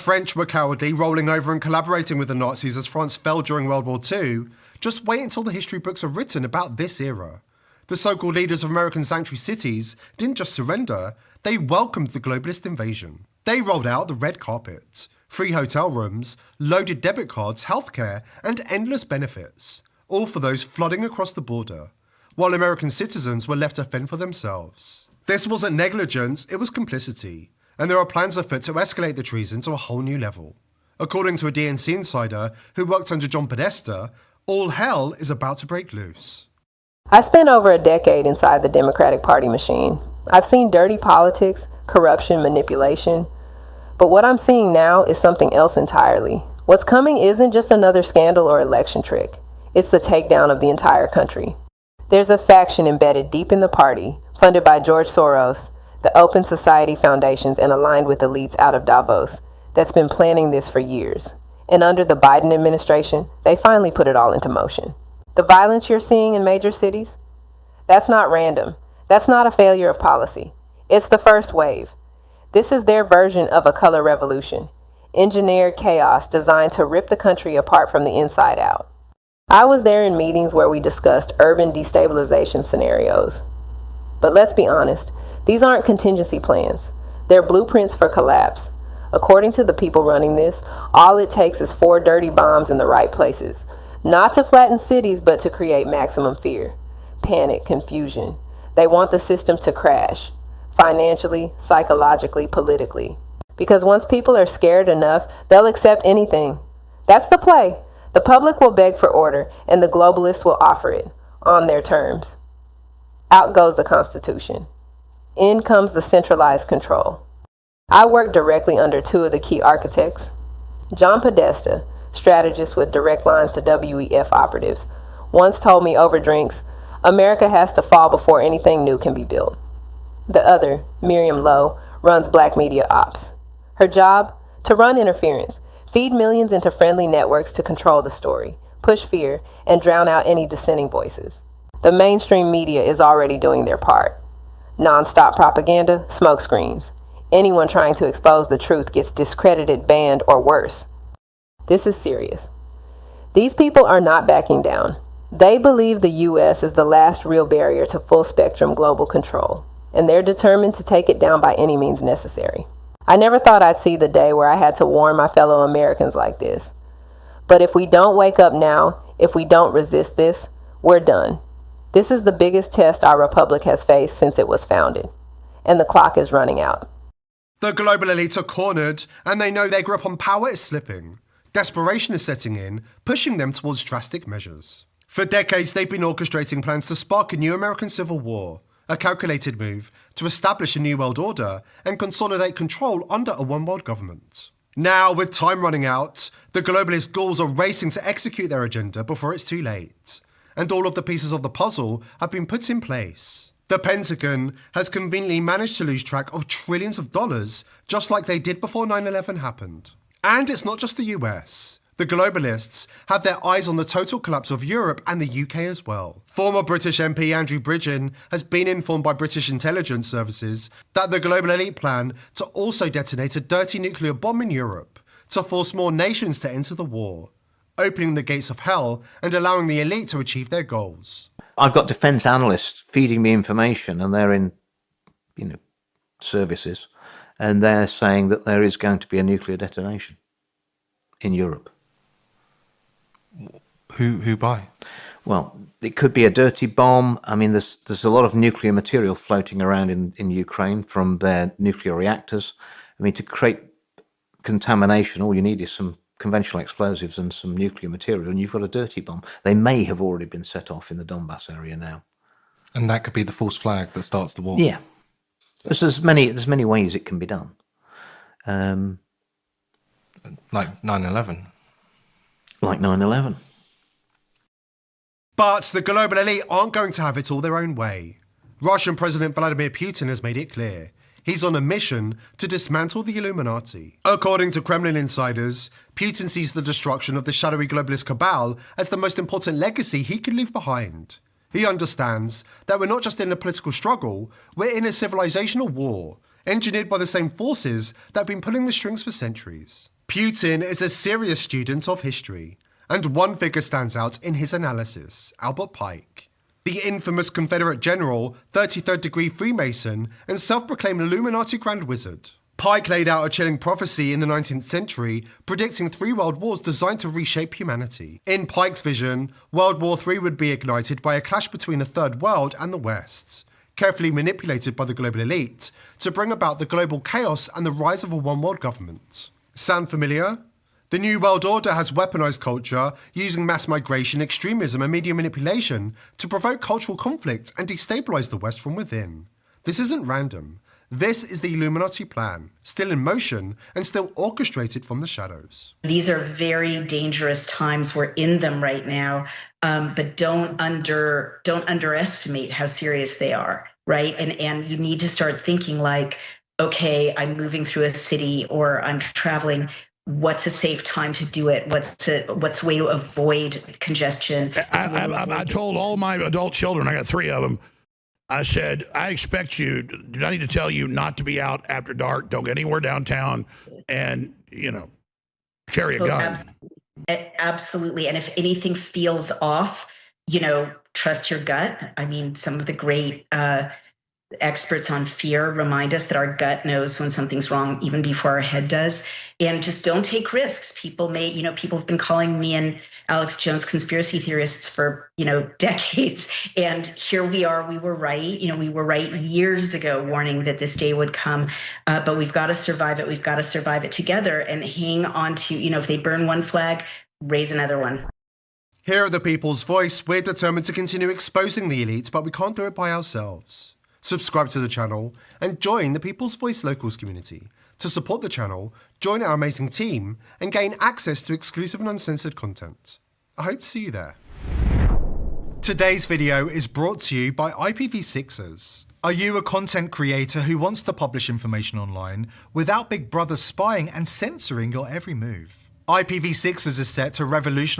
French were cowardly, rolling over and collaborating with the Nazis as France fell during World War II. Just wait until the history books are written about this era. The so-called leaders of American sanctuary cities didn't just surrender, they welcomed the globalist invasion. They rolled out the red carpet, free hotel rooms, loaded debit cards, healthcare, and endless benefits, all for those flooding across the border, while American citizens were left to fend for themselves. This wasn't negligence, it was complicity, and there are plans afoot to escalate the treason to a whole new level. According to a DNC insider who worked under John Podesta, all hell is about to break loose. I spent over a decade inside the Democratic Party machine. I've seen dirty politics, corruption, manipulation. But what I'm seeing now is something else entirely. What's coming isn't just another scandal or election trick. It's the takedown of the entire country. There's a faction embedded deep in the party, funded by George Soros, the Open Society Foundations, and aligned with elites out of Davos, that's been planning this for years. And under the Biden administration, they finally put it all into motion. The violence you're seeing in major cities, that's not random. That's not a failure of policy. It's the first wave. This is their version of a color revolution, engineered chaos designed to rip the country apart from the inside out. I was there in meetings where we discussed urban destabilization scenarios. But let's be honest, these aren't contingency plans. They're blueprints for collapse. According to the people running this, all it takes is 4 dirty bombs in the right places. Not to flatten cities, but to create maximum fear, panic, confusion. They want the system to crash, financially, psychologically, politically. Because once people are scared enough, they'll accept anything. That's the play. The public will beg for order, and the globalists will offer it, on their terms. Out goes the Constitution. In comes the centralized control. I worked directly under 2 of the key architects. John Podesta, strategist with direct lines to WEF operatives, once told me over drinks, America has to fall before anything new can be built. The other, Miriam Lowe, runs Black Media Ops. Her job? To run interference, feed millions into friendly networks to control the story, push fear, and drown out any dissenting voices. The mainstream media is already doing their part. Non-stop propaganda, smokescreens. Anyone trying to expose the truth gets discredited, banned, or worse. This is serious. These people are not backing down. They believe the U.S. is the last real barrier to full-spectrum global control, and they're determined to take it down by any means necessary. I never thought I'd see the day where I had to warn my fellow Americans like this. But if we don't wake up now, if we don't resist this, we're done. This is the biggest test our republic has faced since it was founded, and the clock is running out. The global elites are cornered, and they know their grip on power is slipping. Desperation is setting in, pushing them towards drastic measures. For decades, they've been orchestrating plans to spark a new American Civil War, a calculated move to establish a new world order and consolidate control under a one-world government. Now, with time running out, the globalist ghouls are racing to execute their agenda before it's too late. And all of the pieces of the puzzle have been put in place. The Pentagon has conveniently managed to lose track of trillions of dollars, just like they did before 9/11 happened. And it's not just the US. The globalists have their eyes on the total collapse of Europe and the UK as well. Former British MP Andrew Bridgen has been informed by British intelligence services that the global elite plan to also detonate a dirty nuclear bomb in Europe to force more nations to enter the war, opening the gates of hell and allowing the elite to achieve their goals. I've got defence analysts feeding me information, and they're in, services, and they're saying that there is going to be a nuclear detonation in Europe. Who by? Well, it could be a dirty bomb. I mean, there's a lot of nuclear material floating around in Ukraine from their nuclear reactors. I mean, to create contamination, all you need is some conventional explosives and some nuclear material, and you've got a dirty bomb. They may have already been set off in the Donbass area now. And that could be the false flag that starts the war. Yeah. There's many ways it can be done. Like 9/11. Like 9/11. But the global elite aren't going to have it all their own way. Russian President Vladimir Putin has made it clear. He's on a mission to dismantle the Illuminati. According to Kremlin insiders, Putin sees the destruction of the shadowy globalist cabal as the most important legacy he could leave behind. He understands that we're not just in a political struggle, we're in a civilizational war, engineered by the same forces that have been pulling the strings for centuries. Putin is a serious student of history, and one figure stands out in his analysis, Albert Pike. The infamous Confederate general, 33rd degree Freemason, and self-proclaimed Illuminati Grand Wizard. Pike laid out a chilling prophecy in the 19th century, predicting 3 world wars designed to reshape humanity. In Pike's vision, World War III would be ignited by a clash between the Third World and the West, carefully manipulated by the global elite to bring about the global chaos and the rise of a one-world government. Sound familiar? The New World Order has weaponized culture, using mass migration, extremism, and media manipulation to provoke cultural conflict and destabilize the West from within. This isn't random. This is the Illuminati plan, still in motion and still orchestrated from the shadows. These are very dangerous times. We're in them right now, but don't underestimate how serious they are, right? And you need to start thinking like, okay, I'm moving through a city or I'm traveling. What's a safe time to do it? What's a way to avoid congestion? I told all my adult children, I got 3 of them, I said, I expect you, do I need to tell you not to be out after dark, don't get anywhere downtown, and, carry a gun. Absolutely. And if anything feels off, trust your gut. I mean, some of the great experts on fear remind us that our gut knows when something's wrong even before our head does. And just don't take risks. People have been calling me and Alex Jones conspiracy theorists for, decades. And here we are. We were right. We were right years ago warning that this day would come. But we've got to survive it. We've got to survive it together and hang on to, if they burn one flag, raise another one. Here at The People's Voice, we're determined to continue exposing the elite, but we can't do it by ourselves. Subscribe to the channel and join the People's Voice Locals community. To support the channel, join our amazing team and gain access to exclusive and uncensored content. I hope to see you there. Today's video is brought to you by IPv6ers. Are you a content creator who wants to publish information online without Big Brother spying and censoring your every move? IPv6ers is set to revolutionize